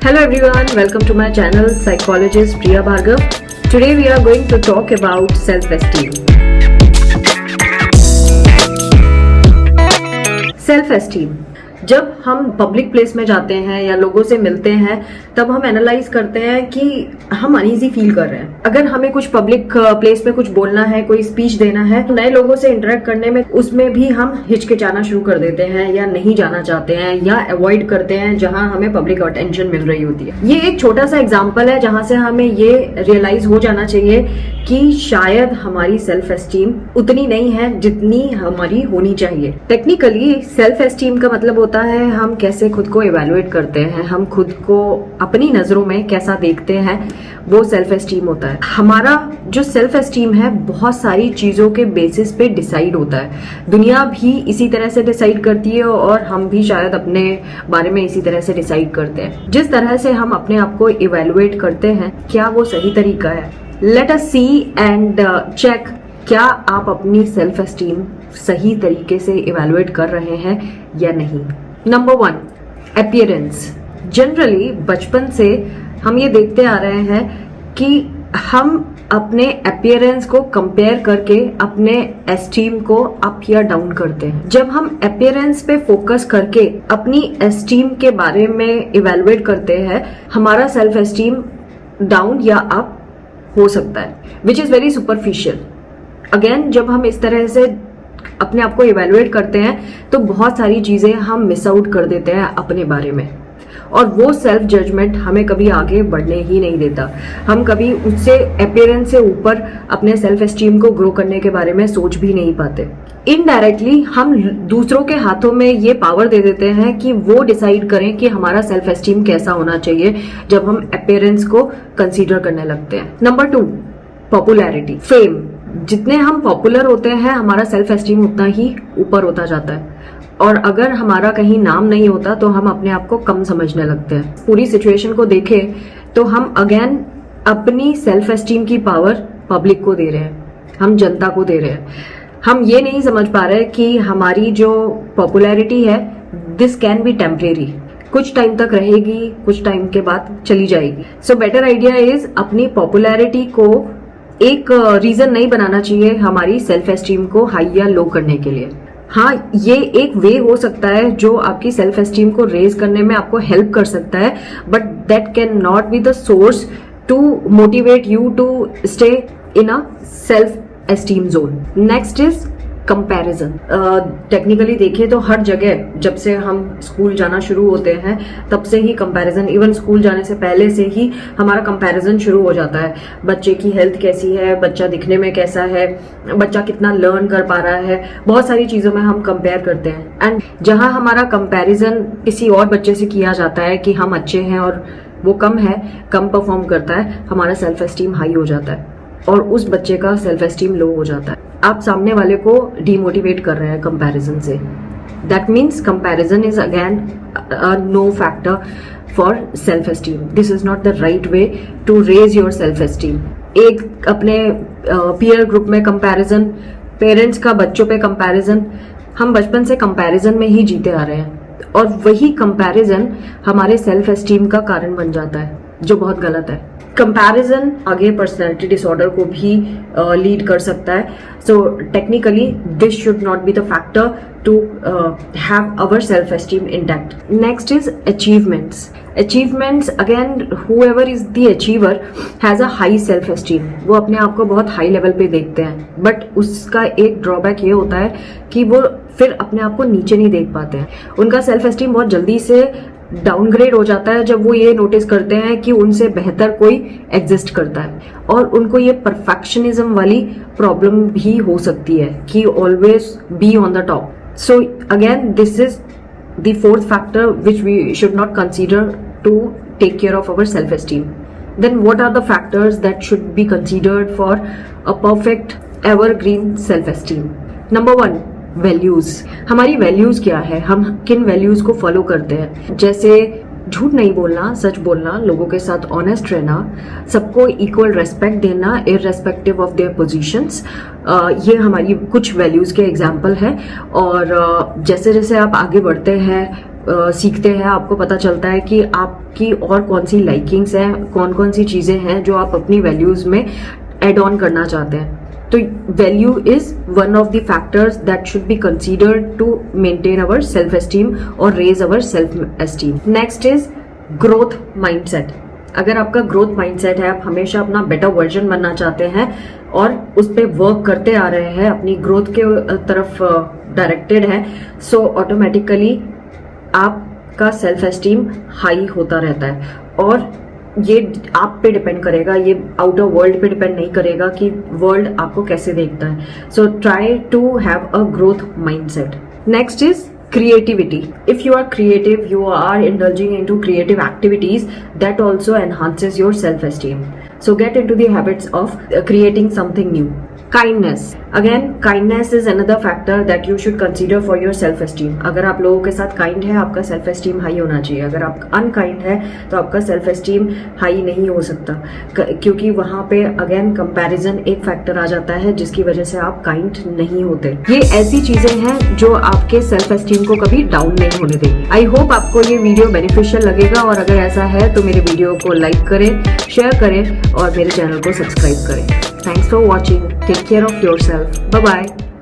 Hello everyone, welcome to my channel Psychologist Priya Bhargav. Today we are going to talk about self-esteem. Self-esteem. जब हम public place में जाते हैं या लोगों से मिलते हैं तब हम एनालाइज करते हैं कि हम अनईजी फील कर रहे हैं। अगर हमें कुछ पब्लिक प्लेस में कुछ बोलना है, कोई स्पीच देना है, तो नए लोगों से इंटरेक्ट करने में उसमें भी हम हिचकिचाना शुरू कर देते हैं या नहीं जाना चाहते हैं या अवॉइड करते हैं जहां हमें पब्लिक अटेंशन मिल रही होती है। ये एक छोटा सा एग्जाम्पल है जहां से हमें ये रियलाइज हो जाना चाहिए कि शायद हमारी सेल्फ एस्टीम उतनी नहीं है जितनी हमारी होनी चाहिए। टेक्निकली सेल्फ एस्टीम का मतलब होता है हम कैसे खुद को इवेलुएट करते हैं, हम खुद को अपनी नजरों में कैसा देखते हैं, वो सेल्फ एस्टीम होता है। हमारा जो सेल्फ एस्टीम है बहुत सारी चीजों के बेसिस पे डिसाइड होता है। दुनिया भी इसी तरह से डिसाइड करती है और हम भी शायद अपने बारे में इसी तरह से डिसाइड करते हैं। जिस तरह से हम अपने आप को इवेलुएट करते हैं, क्या वो सही तरीका है? Let us see and check क्या आप अपनी सेल्फ एस्टीम सही तरीके से इवेलुएट कर रहे हैं या नहीं। Number 1, appearance. जनरली बचपन से हम ये देखते आ रहे हैं कि हम अपने अपीयरेंस को कंपेयर करके अपने एस्टीम को अप या डाउन करते हैं। जब हम अपीयरेंस पे फोकस करके अपनी एस्टीम के बारे में इवेलुएट करते हैं, हमारा सेल्फ एस्टीम डाउन या अप हो सकता है, which is very superficial. Again, जब हम इस तरह से अपने आप को इवेलुएट करते हैं तो बहुत सारी चीजें हम मिस आउट कर देते हैं अपने बारे में, और वो सेल्फ जजमेंट हमें कभी आगे बढ़ने ही नहीं देता। हम कभी उससे अपीयरेंस से ऊपर अपने सेल्फ एस्टीम को ग्रो करने के बारे में सोच भी नहीं पाते। इनडायरेक्टली हम दूसरों के हाथों में ये पावर दे देते हैं कि वो डिसाइड करें कि हमारा सेल्फ एस्टीम कैसा होना चाहिए जब हम अपीयरेंस को कंसीडर करने लगते हैं। Number 2, popularity, fame. जितने हम पॉपुलर होते हैं हमारा सेल्फ एस्टीम उतना ही ऊपर होता जाता है, और अगर हमारा कहीं नाम नहीं होता तो हम अपने आप को कम समझने लगते हैं। पूरी सिचुएशन को देखें तो हम अगेन अपनी सेल्फ एस्टीम की पावर पब्लिक को दे रहे हैं, हम जनता को दे रहे हैं। हम ये नहीं समझ पा रहे कि हमारी जो पॉपुलैरिटी है दिस कैन बी टेम्परेरी, कुछ टाइम तक रहेगी, कुछ टाइम के बाद चली जाएगी। सो बेटर आइडिया इज अपनी पॉपुलैरिटी को एक रीजन नहीं बनाना चाहिए हमारी सेल्फ एस्टीम को हाई या लो करने के लिए। हाँ, ये एक वे हो सकता है जो आपकी सेल्फ एस्टीम को रेज करने में आपको हेल्प कर सकता है, but that can not be the source to motivate you to stay in a self esteem zone. Next is comparison. Technically देखें तो हर जगह जब से हम स्कूल जाना शुरू होते हैं तब से ही कंपैरिजन, इवन स्कूल जाने से पहले से ही हमारा कंपैरिजन शुरू हो जाता है। बच्चे की हेल्थ कैसी है, बच्चा दिखने में कैसा है, बच्चा कितना लर्न कर पा रहा है, बहुत सारी चीजों में हम कंपेयर करते हैं। एंड जहां हमारा कंपैरिजन किसी और बच्चे से किया जाता है कि हम अच्छे हैं और वो कम है, कम परफॉर्म करता है, हमारा सेल्फ एस्टीम हाई हो जाता है और उस बच्चे का सेल्फ एस्टीम लो हो जाता है। आप सामने वाले को डीमोटिवेट कर रहे हैं कंपैरिजन से। That means comparison is again no factor for self esteem. This is not the right way to raise your self esteem. एक अपने पीयर ग्रुप में कंपैरिजन, पेरेंट्स का बच्चों पे कंपैरिजन, हम बचपन से कंपैरिजन में ही जीते आ रहे हैं और वही कंपैरिजन हमारे सेल्फ एस्टीम का कारण बन जाता है, जो बहुत गलत है। कंपैरिजन आगे पर्सनैलिटी डिसऑर्डर को भी लीड कर सकता है। So technically this should not be the factor to have our self esteem intact. Next is achievements. Achievements, again whoever is the achiever has a high self esteem। वो अपने आप को बहुत हाई लेवल पे देखते हैं, बट उसका एक ड्रॉबैक ये होता है कि वो फिर अपने आप को नीचे नहीं देख पाते हैं। उनका सेल्फ एस्टीम बहुत जल्दी से डाउनग्रेड हो जाता है जब वो ये नोटिस करते हैं कि उनसे बेहतर कोई एग्जिस्ट करता है, और उनको ये परफेक्शनिज्म वाली प्रॉब्लम भी हो सकती है कि always be on the top. So again this is the fourth factor which we should not consider to take care of our self esteem. Then what are the factors that should be considered for a perfect evergreen self esteem? Number 1, values. हमारी values क्या है, हम किन values को follow करते हैं? जैसे झूठ नहीं बोलना, सच बोलना, लोगों के साथ ऑनेस्ट रहना, सबको इक्वल रेस्पेक्ट देना इररेस्पेक्टिव ऑफ देयर पोजीशंस। ये हमारी कुछ वैल्यूज के एग्जाम्पल है। और जैसे जैसे आप आगे बढ़ते हैं सीखते हैं, आपको पता चलता है कि आपकी और कौन सी लाइकिंग्स हैं, कौन कौन सी चीज़ें हैं जो आप अपनी वैल्यूज़ में एड ऑन करना चाहते हैं। तो value is one of the factors that should be considered to maintain our self esteem और raise our self esteem. Next is growth mindset. अगर आपका ग्रोथ माइंडसेट है, आप हमेशा अपना बेटर वर्जन बनना चाहते हैं और उस पर वर्क करते आ रहे हैं, अपनी ग्रोथ के तरफ डायरेक्टेड है, सो ऑटोमेटिकली आपका सेल्फ एस्टीम हाई होता रहता है। और ये आप पे डिपेंड करेगा, ये आउटर वर्ल्ड पे डिपेंड नहीं करेगा कि वर्ल्ड आपको कैसे देखता है। So try to have a growth mindset. Next is creativity. If you are creative, you are indulging into creative activities that also enhances your self-esteem. So get into the habits of creating something new. Kindness. Again, kindness is another factor that you should consider for your self-esteem. अगर आप लोगों के साथ kind है, आपका self-esteem high होना चाहिए। अगर आप unkind है तो आपका self-esteem हाई नहीं हो सकता, क्योंकि वहां पे अगेन कंपैरिजन एक फैक्टर आ जाता है जिसकी वजह से आप काइंड नहीं होते। ये ऐसी चीजें हैं जो आपके सेल्फ एस्टीम को कभी डाउन नहीं होने देंगी। आई होप आपको ये वीडियो बेनिफिशियल लगेगा, और अगर ऐसा है तो मेरे वीडियो को लाइक करें, शेयर करें और मेरे चैनल को सब्सक्राइब करें। Thanks for watching. Take care of yourself. Bye bye.